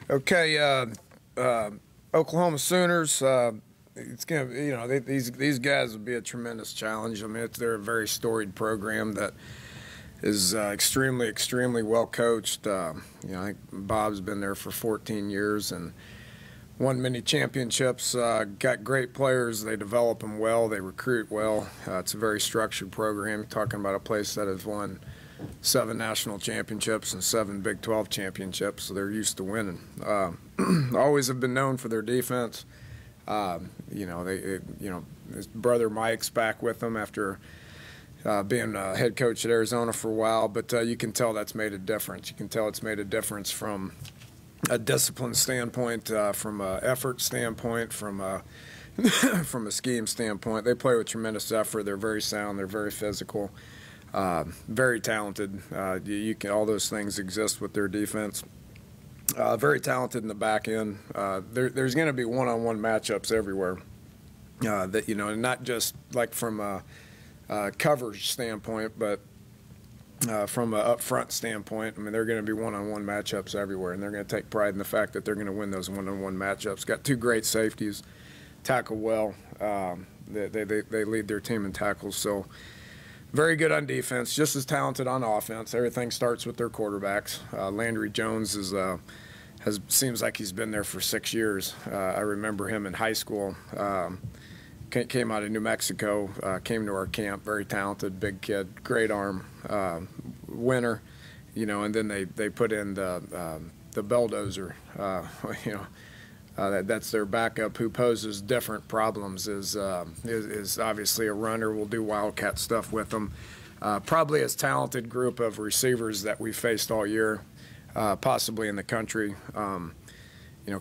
Okay, Oklahoma Sooners. It's gonna, these guys will be a tremendous challenge. I mean, they're a very storied program that is extremely well coached. I think Bob's been there for 14 years and won many championships. Got great players. They develop them well. They recruit well. It's a very structured program. You're talking about a place that has won 7 national championships and 7 Big 12 championships, so they're used to winning. Always have been known for their defense. His brother Mike's back with them after being head coach at Arizona for a while, but you can tell that's made a difference. You can tell it's made a difference from a discipline standpoint, from an effort standpoint, from a from a scheme standpoint. They play with tremendous effort. They're very sound. They're very physical. Very talented. All those things exist with their defense. Very talented in the back end. There's going to be one-on-one matchups everywhere. And not just like from a coverage standpoint, but from an up-front standpoint. I mean, they're going to be one-on-one matchups everywhere, and they're going to take pride in the fact that they're going to win those one-on-one matchups. Got 2 great safeties, tackle well. They lead their team in tackles, so. Very good on defense, just as talented on offense. Everything starts with their quarterbacks. Landry Jones seems like he's been there for 6 years. I remember him in high school. Came out of New Mexico, came to our camp. Very talented, big kid, great arm, winner. And then they put in the bulldozer. That's their backup, who poses different problems. Is obviously a runner. We'll do wildcat stuff with them. Probably as talented group of receivers that we faced all year, possibly in the country.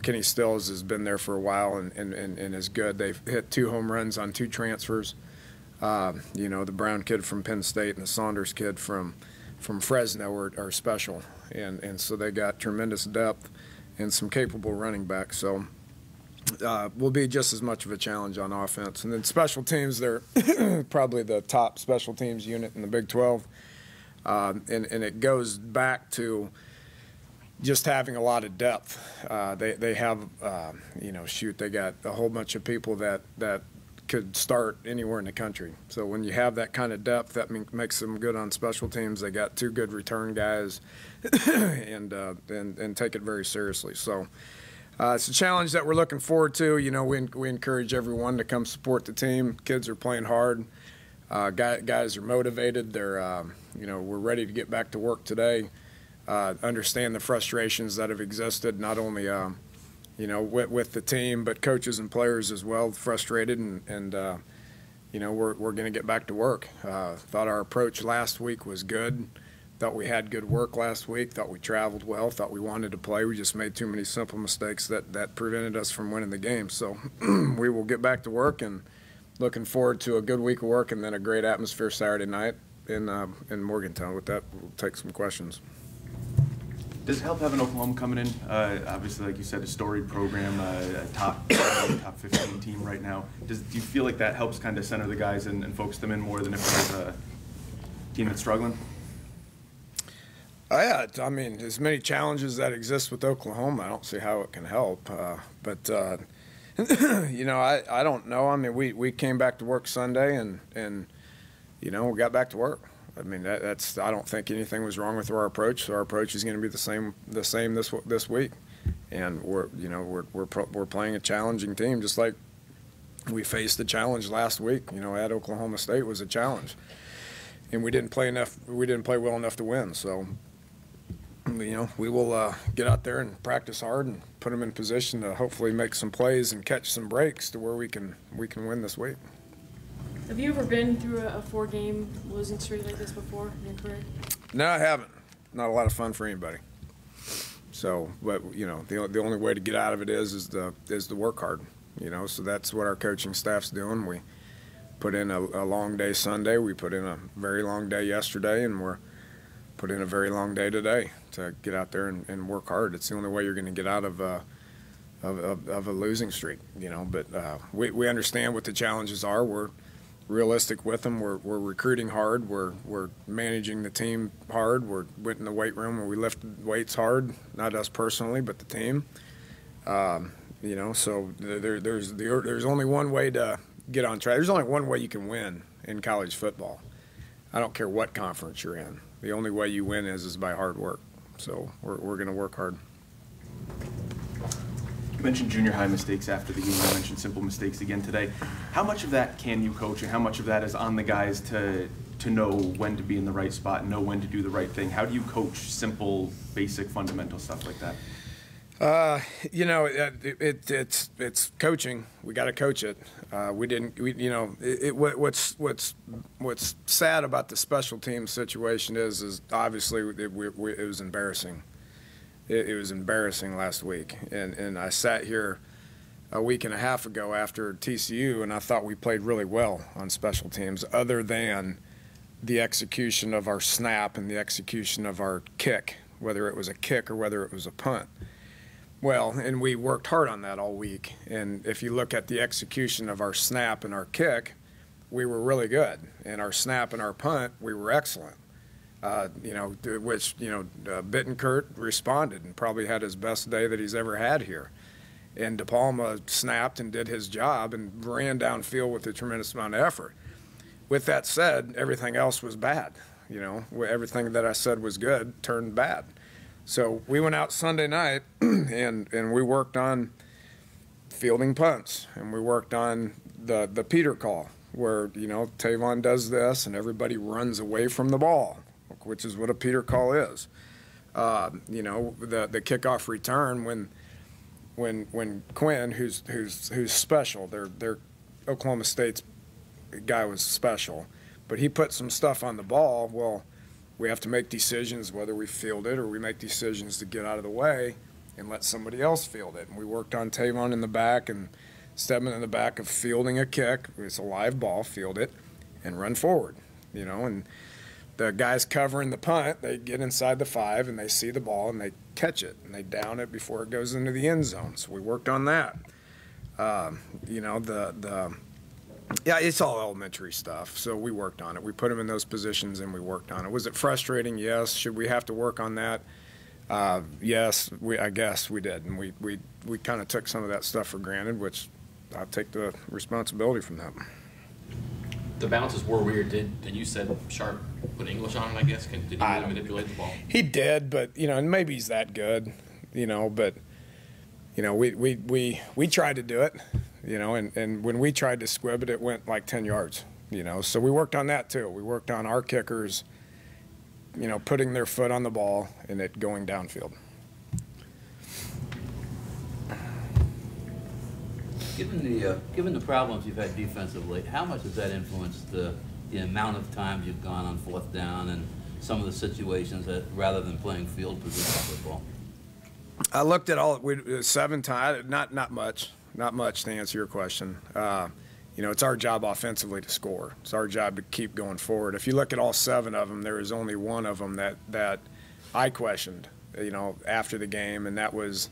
Kenny Stills has been there for a while and is good. They've hit 2 home runs on 2 transfers. The Brown kid from Penn State and the Saunders kid from Fresno are special, and so they got tremendous depth and some capable running backs. So will be just as much of a challenge on offense. And then special teams, they're probably the top special teams unit in the Big 12. And it goes back to just having a lot of depth. They have, they got a whole bunch of people that could start anywhere in the country. So when you have that kind of depth, that makes them good on special teams. They got 2 good return guys, and take it very seriously. So it's a challenge that we're looking forward to. We encourage everyone to come support the team. Kids are playing hard. Guys are motivated. They're, we're ready to get back to work today. Understand the frustrations that have existed, not only with the team, but coaches and players as well, frustrated, and we're going to get back to work. Thought our approach last week was good. Thought we had good work last week. Thought we traveled well. Thought we wanted to play. We just made too many simple mistakes that prevented us from winning the game. So we will get back to work, and looking forward to a good week of work and then a great atmosphere Saturday night in Morgantown. With that, we'll take some questions. Does it help having Oklahoma coming in? Obviously, like you said, a storied program, a top 15 team right now. Do you feel like that helps kind of center the guys and focus them in more than if there's a team that's struggling? Yeah, I mean, as many challenges that exist with Oklahoma, I don't see how it can help. But I don't know. I mean, we came back to work Sunday and we got back to work. I mean, that's. I don't think anything was wrong with our approach. So our approach is going to be the same this week, and we're playing a challenging team, just like we faced the challenge last week. At Oklahoma State was a challenge, and we didn't play enough. We didn't play well enough to win. So we will get out there and practice hard and put them in position to hopefully make some plays and catch some breaks to where we can win this week. Have you ever been through a 4-game losing streak like this before in your career? No, I haven't. Not a lot of fun for anybody. So, but the only way to get out of it is to work hard. So that's what our coaching staff's doing. We put in a long day Sunday. We put in a very long day yesterday, and we're put in a very long day today to get out there and work hard. It's the only way you're going to get out of a losing streak. But we understand what the challenges are. realistic with them. We're recruiting hard. We're managing the team hard. We're in the weight room where we lift weights hard, not us personally, but the team. You know, so there's only one way to get on track. There's only one way you can win in college football. I don't care what conference you're in. The only way you win is by hard work. So we're going to work hard. You mentioned junior high mistakes after the game. You mentioned simple mistakes again today. How much of that can you coach, and how much of that is on the guys to know when to be in the right spot, know when to do the right thing? How do you coach simple, basic, fundamental stuff like that? You know, it's coaching. We got to coach it. What's sad about the special teams situation is obviously it was embarrassing. It was embarrassing last week, and I sat here a week and a half ago after TCU, and I thought we played really well on special teams, other than the execution of our snap and the execution of our kick, whether it was a kick or whether it was a punt. Well, and we worked hard on that all week. And if you look at the execution of our snap and our kick, we were really good. And our snap and our punt, we were excellent. Bittenkurt responded and probably had his best day that he's ever had here. And De Palma snapped and did his job and ran downfield with a tremendous amount of effort. With that said, everything else was bad. You know, everything that I said was good turned bad. So we went out Sunday night and we worked on fielding punts, and we worked on the Peter call where, you know, Tavon does this and everybody runs away from the ball, which is what a Peter call is. You know, the kickoff return when Quinn, who's special, their Oklahoma State's guy was special, but he put some stuff on the ball. Well, we have to make decisions whether we field it or we make decisions to get out of the way and let somebody else field it. And we worked on Tavon in the back and Stedman in the back of fielding a kick. It's a live ball, field it, and run forward. You know, and the guys covering the punt, they get inside the 5 and they see the ball and they catch it and they down it before it goes into the end zone. So we worked on that. You know, yeah, it's all elementary stuff. So we worked on it. We put them in those positions and we worked on it. Was it frustrating? Yes. Should we have to work on that? Yes, I guess we did. And we kind of took some of that stuff for granted, which I'll take the responsibility from that. The bounces were weird. And you said Sharp put English on it, I guess? Did he really manipulate the ball? He did, but, you know, and maybe he's that good, you know, but, you know, we tried to do it. You know, and when we tried to squib it, it went like 10 yards, you know. So we worked on that too. We worked on our kickers, you know, putting their foot on the ball and it going downfield. Given the problems you've had defensively, how much has that influenced the amount of times you've gone on 4th down and some of the situations that rather than playing field position football? I looked at all 7 times, not much. Not much, to answer your question. You know, it's our job offensively to score. It's our job to keep going forward. If you look at all 7 of them, there is only one of them that I questioned, you know, after the game, and that was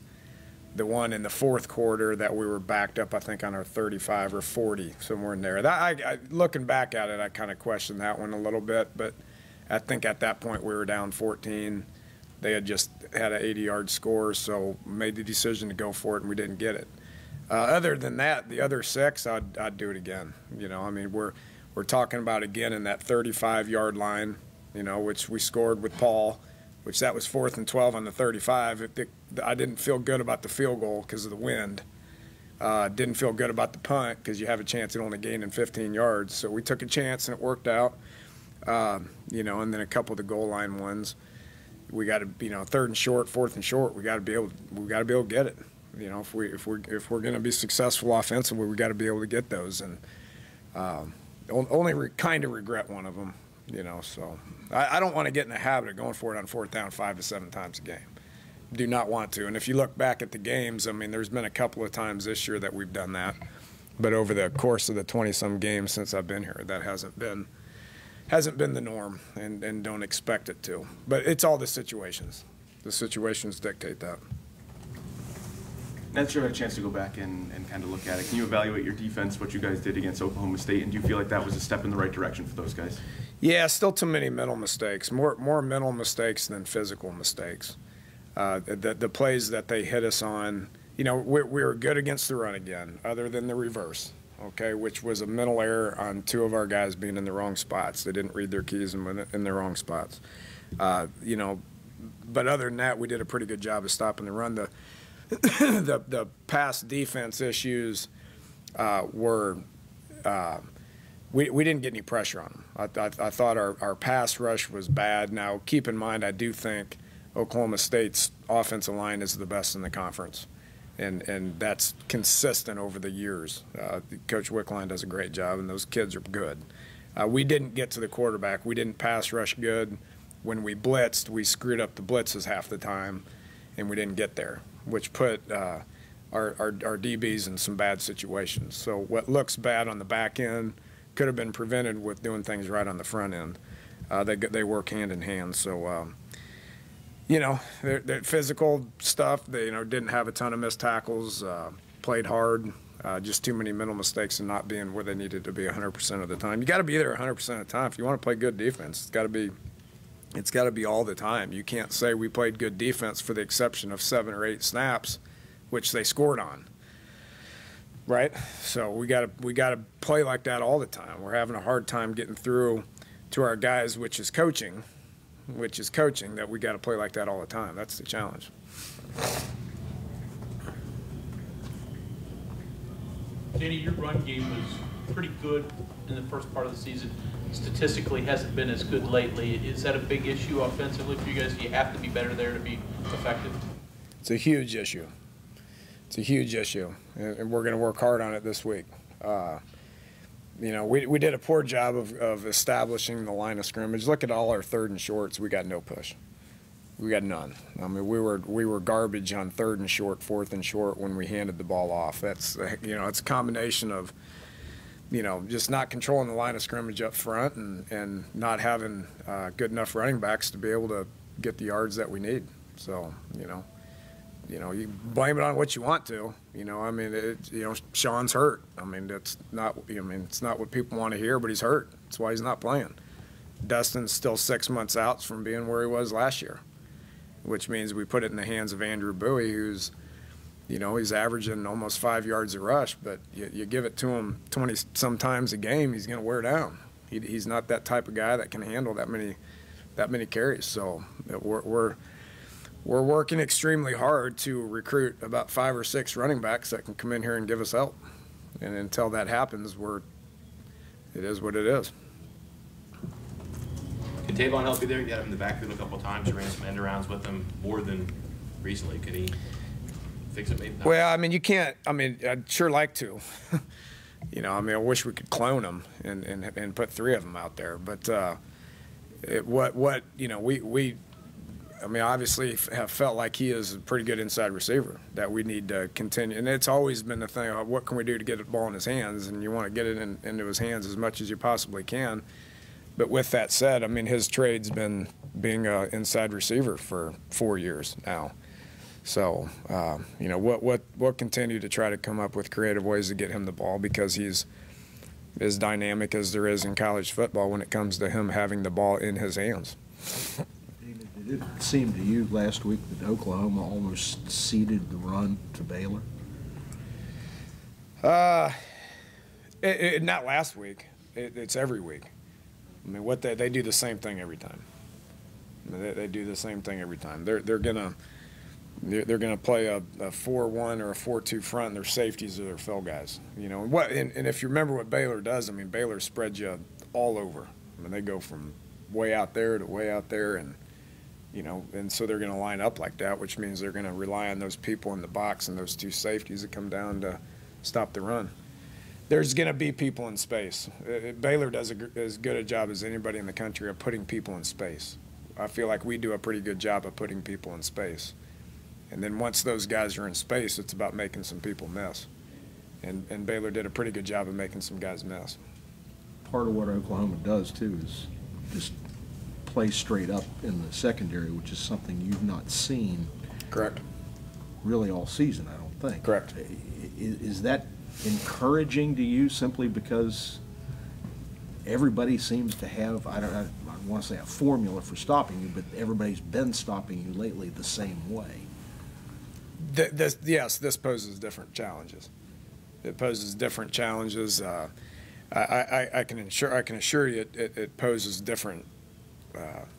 the one in the 4th quarter that we were backed up, I think, on our 35 or 40, somewhere in there. Looking back at it, I kind of questioned that one a little bit, but I think at that point we were down 14. They had just had an 80-yard score, so made the decision to go for it, and we didn't get it. Other than that, the other 6, I'd do it again. You know, I mean, we're talking about again in that 35-yard line, you know, which we scored with Paul, which that was 4th and 12 on the 35. I didn't feel good about the field goal because of the wind. Didn't feel good about the punt because you have a chance at only gaining 15 yards. So we took a chance and it worked out. You know, and then a couple of the goal line ones, we got to, you know, 3rd and short, 4th and short. We got to be able to get it. You know, if we're going to be successful offensively, we got to be able to get those. And only kind of regret one of them. You know, so I don't want to get in the habit of going for it on 4th down 5 to 7 times a game. Do not want to. And if you look back at the games, I mean, there's been a couple of times this year that we've done that. But over the course of the 20-some games since I've been here, that hasn't been the norm, and don't expect it to. But it's all the situations. The situations dictate that. Now that you had a chance to go back and kind of look at it, can you evaluate your defense, what you guys did against Oklahoma State, and do you feel like that was a step in the right direction for those guys? Yeah, still too many mental mistakes. More mental mistakes than physical mistakes. The plays that they hit us on, you know, we were good against the run again, other than the reverse, okay, which was a mental error on 2 of our guys being in the wrong spots. They didn't read their keys and went in the wrong spots. You know, but other than that, we did a pretty good job of stopping the run. The pass defense issues were we didn't get any pressure on them. I thought our pass rush was bad. Now, keep in mind, I do think Oklahoma State's offensive line is the best in the conference, and that's consistent over the years. Coach Wickline does a great job, and those kids are good. We didn't get to the quarterback. We didn't pass rush good. When we blitzed, we screwed up the blitzes half the time, and we didn't get there, which put our DBs in some bad situations. So what looks bad on the back end could have been prevented with doing things right on the front end. They work hand in hand. So, you know, their physical stuff, they, you know, didn't have a ton of missed tackles, played hard, just too many mental mistakes and not being where they needed to be 100% of the time. You got to be there 100% of the time. If you want to play good defense, it's got to be all the time. You can't say we played good defense for the exception of 7 or 8 snaps, which they scored on. Right? So we got to play like that all the time. We're having a hard time getting through to our guys, which is coaching, that we got to play like that all the time. That's the challenge. Danny, your run game was pretty good in the first part of the season. Statistically, hasn't been as good lately. Is that a big issue offensively for you guys? Do you have to be better there to be effective? It's a huge issue. It's a huge issue, and we're going to work hard on it this week. You know, we did a poor job of establishing the line of scrimmage. Look at all our 3rd and shorts. We got no push. We got none. I mean, we were garbage on 3rd and short, 4th and short when we handed the ball off. That's, you know, it's a combination of, you know, just not controlling the line of scrimmage up front and not having good enough running backs to be able to get the yards that we need. So, you know, you blame it on what you want to. You know, I mean, you know, Sean's hurt. I mean, it's not what people want to hear, but he's hurt. That's why he's not playing. Dustin's still 6 months out from being where he was last year, which means we put it in the hands of Andrew Bowie, who's, you know, he's averaging almost 5 yards a rush, but you give it to him 20-some times a game, he's going to wear down. He's not that type of guy that can handle that many carries. So we're working extremely hard to recruit about 5 or 6 running backs that can come in here and give us help. And until that happens, it is what it is. Can Tavon help you there? You got him in the backfield a couple of times. You ran some end arounds with him more than recently. Could he fix it maybe? Well, I mean, you can't. I mean, I'd sure like to. You know, I mean, I wish we could clone him and put 3 of them out there. But you know, I mean, obviously have felt like he is a pretty good inside receiver that we need to continue. And it's always been the thing of what can we do to get the ball in his hands, and you want to get it into his hands as much as you possibly can. But with that said, I mean, his trade's been being an inside receiver for 4 years now. So, you know, we'll continue to try to come up with creative ways to get him the ball because he's as dynamic as there is in college football when it comes to him having the ball in his hands. Did it seem to you last week that Oklahoma almost ceded the run to Baylor? Not last week. It's every week. I mean, they do the same thing every time. I mean, they do the same thing every time. They're gonna play a 4-1 or a 4-2 front, and their safeties are their fill guys. You know, and if you remember what Baylor does, I mean, Baylor spreads you all over. I mean, they go from way out there to way out there, and you know, and so they're going to line up like that, which means they're going to rely on those people in the box and those 2 safeties that come down to stop the run. There's going to be people in space. Baylor does as good a job as anybody in the country of putting people in space. I feel like we do a pretty good job of putting people in space. And then once those guys are in space, it's about making some people miss. And Baylor did a pretty good job of making some guys miss. Part of what Oklahoma does, too, is just play straight up in the secondary, which is something you've not seen. Correct. Really all season, I don't think. Correct. Is that encouraging to you simply because everybody seems to have, I don't want to say a formula for stopping you, but everybody's been stopping you lately the same way? Yes, this poses different challenges. It poses different challenges. I can assure you it poses different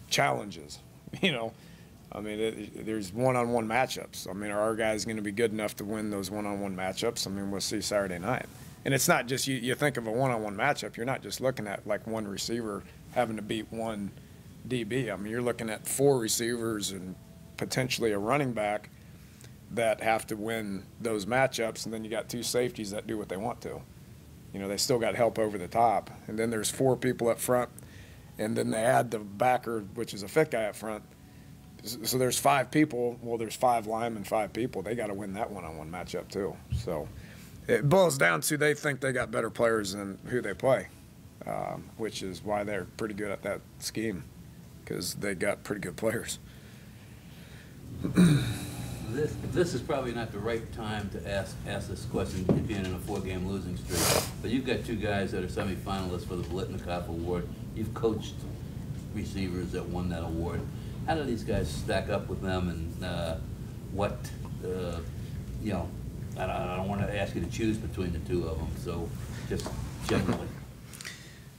challenges. You know, I mean, there's one-on-one matchups. I mean, are our guys going to be good enough to win those one-on-one matchups? I mean, we'll see Saturday night. And it's not just you think of a one-on-one matchup. You're not just looking at like one receiver having to beat one DB. I mean, you're looking at 4 receivers and potentially a running back that have to win those matchups, and then you got 2 safeties that do what they want to. You know, they still got help over the top. And then there's 4 people up front, and then they add the backer, which is a fit guy up front. So there's 5 people. Well, there's 5 linemen, 5 people. They got to win that one-on-one matchup too. So it boils down to they think they got better players than who they play, which is why they're pretty good at that scheme, because they got pretty good players. This is probably not the right time to ask this question, being in a 4-game losing streak. But you've got 2 guys that are semifinalists for the Blitnikoff Award. You've coached receivers that won that award. How do these guys stack up with them, and what, you know, I don't want to ask you to choose between the 2 of them, so just generally.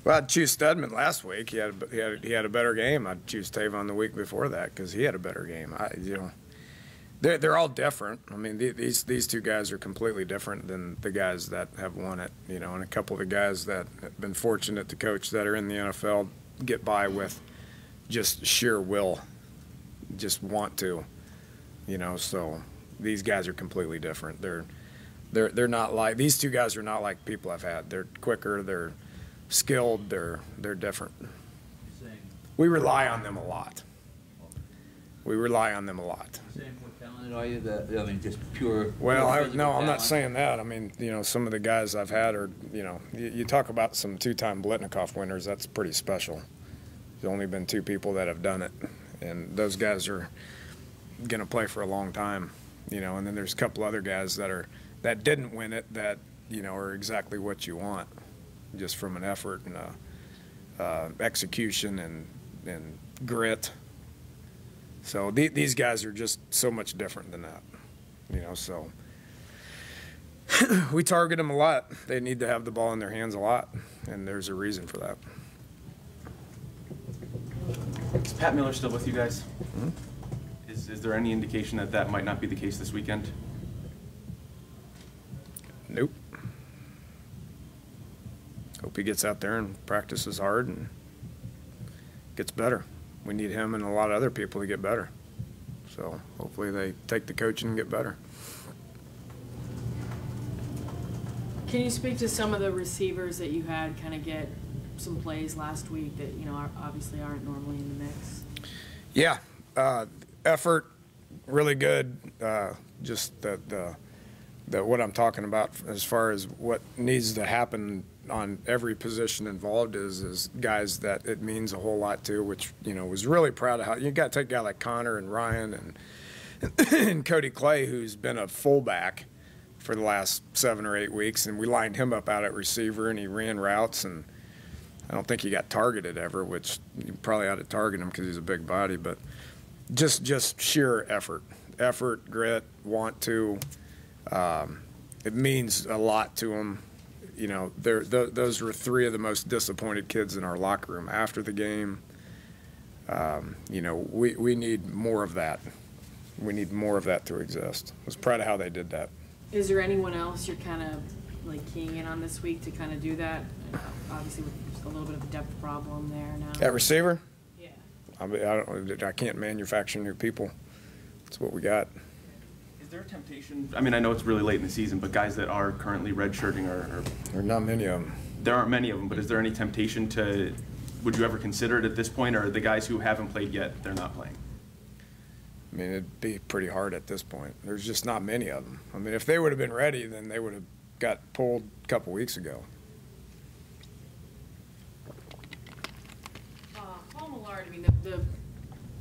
Well, I'd choose Stedman last week. He had a better game. I'd choose Tavon the week before that because he had a better game. You know, they're all different. I mean, these 2 guys are completely different than the guys that have won it. You know, and a couple of the guys that have been fortunate to coach that are in the NFL get by with just sheer will, just want to. You know, so these guys are completely different. They're not like, these 2 guys are not like people I've had. They're quicker. They're skilled. They're different. We rely on them a lot. We rely on them a lot. Saying more talented are you? I mean, just pure. Well, pure no, I'm not talent? saying that. I mean, you know, some of the guys I've had are, you know, you talk about some 2-time Blitnikoff winners. That's pretty special. There's only been 2 people that have done it, and those guys are going to play for a long time. You know, and then there's a couple other guys that didn't win it that, you know, are exactly what you want, just from an effort and execution and grit. So these guys are just so much different than that, you know. So we target them a lot. They need to have the ball in their hands a lot, and there's a reason for that. Is Pat Miller still with you guys? Mm-hmm. Is there any indication that that might not be the case this weekend? Nope. Hope he gets out there and practices hard and gets better. We need him and a lot of other people to get better. So hopefully they take the coaching and get better. Can you speak to some of the receivers that you had kind of get some plays last week that, you know, obviously aren't normally in the mix? Yeah, effort, really good. Just the what I'm talking about as far as what needs to happen on every position involved is guys that it means a whole lot to, which, you know, was really proud of how you got to take a guy like Connor and Ryan and Cody Clay, who's been a fullback for the last 7 or 8 weeks, and we lined him up out at receiver, and he ran routes, and I don't think he got targeted ever, which you probably ought to target him because he's a big body, but just sheer effort, grit, want to. It means a lot to him. You know, those were 3 of the most disappointed kids in our locker room after the game. You know, we need more of that. We need more of that to exist. I was proud of how they did that. Is there anyone else you're kind of like keying in on this week to kind of do that? Obviously, with a little bit of a depth problem there now. At receiver? Yeah. I can't manufacture new people. That's what we got. Is there a temptation? I mean, I know it's really late in the season, but guys that are currently redshirting are There are not many of them. there aren't many of them. But is there any temptation to? Would you ever consider it at this point, or the guys who haven't played yet, they're not playing? I mean, it'd be pretty hard at this point. There's just not many of them. I mean, if they would have been ready, then they would have got pulled a couple weeks ago. Paul Millard, I mean, the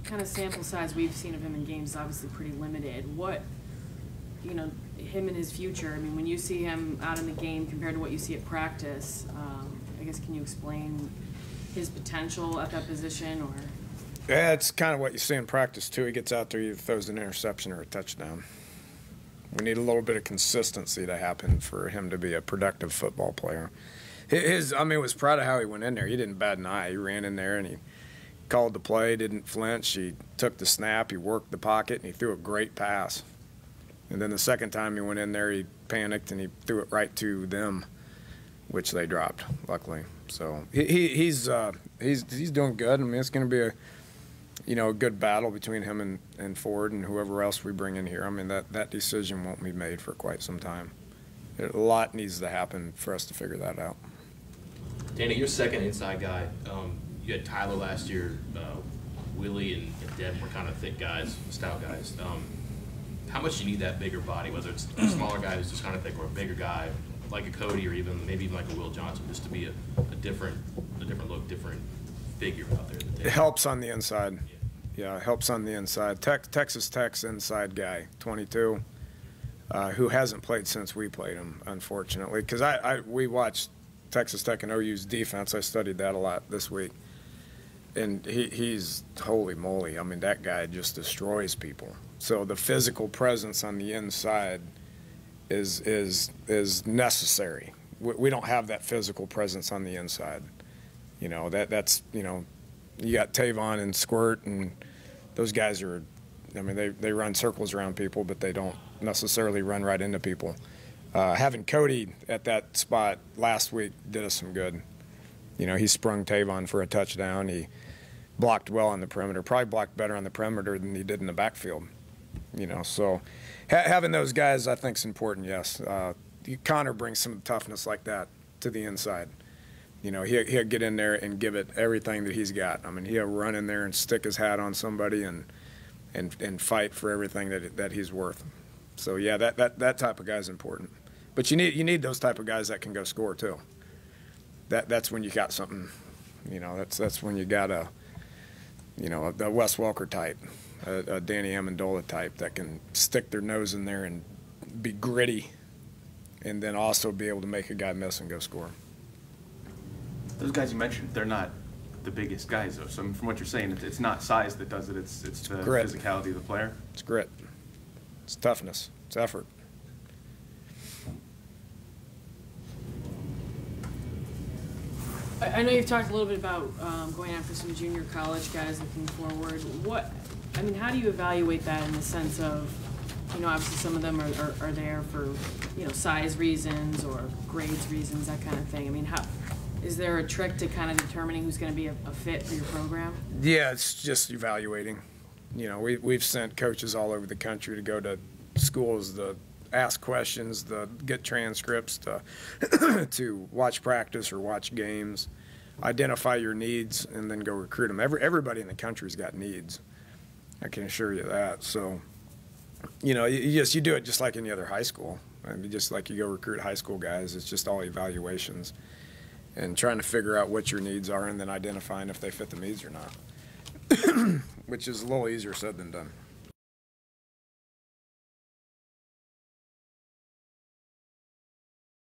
kind of sample size we've seen of him in games is obviously pretty limited. What you know, him and his future. I mean, when you see him out in the game compared to what you see at practice, I guess can you explain his potential at that position? Or Yeah, it's kind of what you see in practice too. He gets out there, he throws an interception or a touchdown. We need a little bit of consistency to happen for him to be a productive football player. I mean, was proud of how he went in there. He didn't bat an eye. He ran in there and he called the play, didn't flinch. He took the snap, he worked the pocket, and he threw a great pass. And then the second time he went in there, he panicked and he threw it right to them, which they dropped, luckily. So he's doing good. I mean, it's going to be a good battle between him and Ford and whoever else we bring in here. I mean, that decision won't be made for quite some time. A lot needs to happen for us to figure that out. Dana, you're second inside guy. You had Tyler last year. Willie and Deb were kind of thick guys, stout guys. How much do you need that bigger body, whether it's a smaller guy who's just kind of thick or a bigger guy like a Cody or maybe even like a Will Johnson, just to be a different look, different figure out there? It helps on the inside. Yeah, it helps on the inside. Texas Tech's inside guy, 22, who hasn't played since we played him, unfortunately. Because we watched Texas Tech and OU's defense. I studied that a lot this week. And he's, holy moly, I mean, that guy just destroys people. So the physical presence on the inside is necessary. We don't have that physical presence on the inside. You know, that's, you know, you got Tavon and Squirt, and those guys are, I mean, they run circles around people, but they don't necessarily run right into people. Having Cody at that spot last week did us some good. You know, he sprung Tavon for a touchdown. He blocked well on the perimeter, probably blocked better on the perimeter than he did in the backfield. You know, so having those guys, I think, is important, yes. Connor brings some toughness like that to the inside. You know, he'll get in there and give it everything that he's got. I mean, he'll run in there and stick his hat on somebody and fight for everything that he's worth. So, yeah, that type of guy is important. But you need those type of guys that can go score, too. That's when you got something, you know, that's when you got a Wes Welker type, a Danny Amendola type that can stick their nose in there and be gritty and then also be able to make a guy miss and go score. Those guys you mentioned, they're not the biggest guys, though. So from what you're saying, it's not size that does it. It's the grit. Physicality of the player. It's grit. It's toughness. It's effort. I know you've talked a little bit about going after some junior college guys looking forward. How do you evaluate that in the sense of, you know, obviously some of them are there for, you know, size reasons or grades reasons, that kind of thing. I mean, is there a trick to kind of determining who's going to be a fit for your program? Yeah, it's just evaluating. You know, we've sent coaches all over the country to go to schools to ask questions, to get transcripts, to watch practice or watch games, identify your needs, and then go recruit them. Everybody in the country's got needs. I can assure you that. So, you know, you do it just like any other high school. I mean, just like you go recruit high school guys, it's just all evaluations and trying to figure out what your needs are and then identifying if they fit the needs or not, which is a little easier said than done.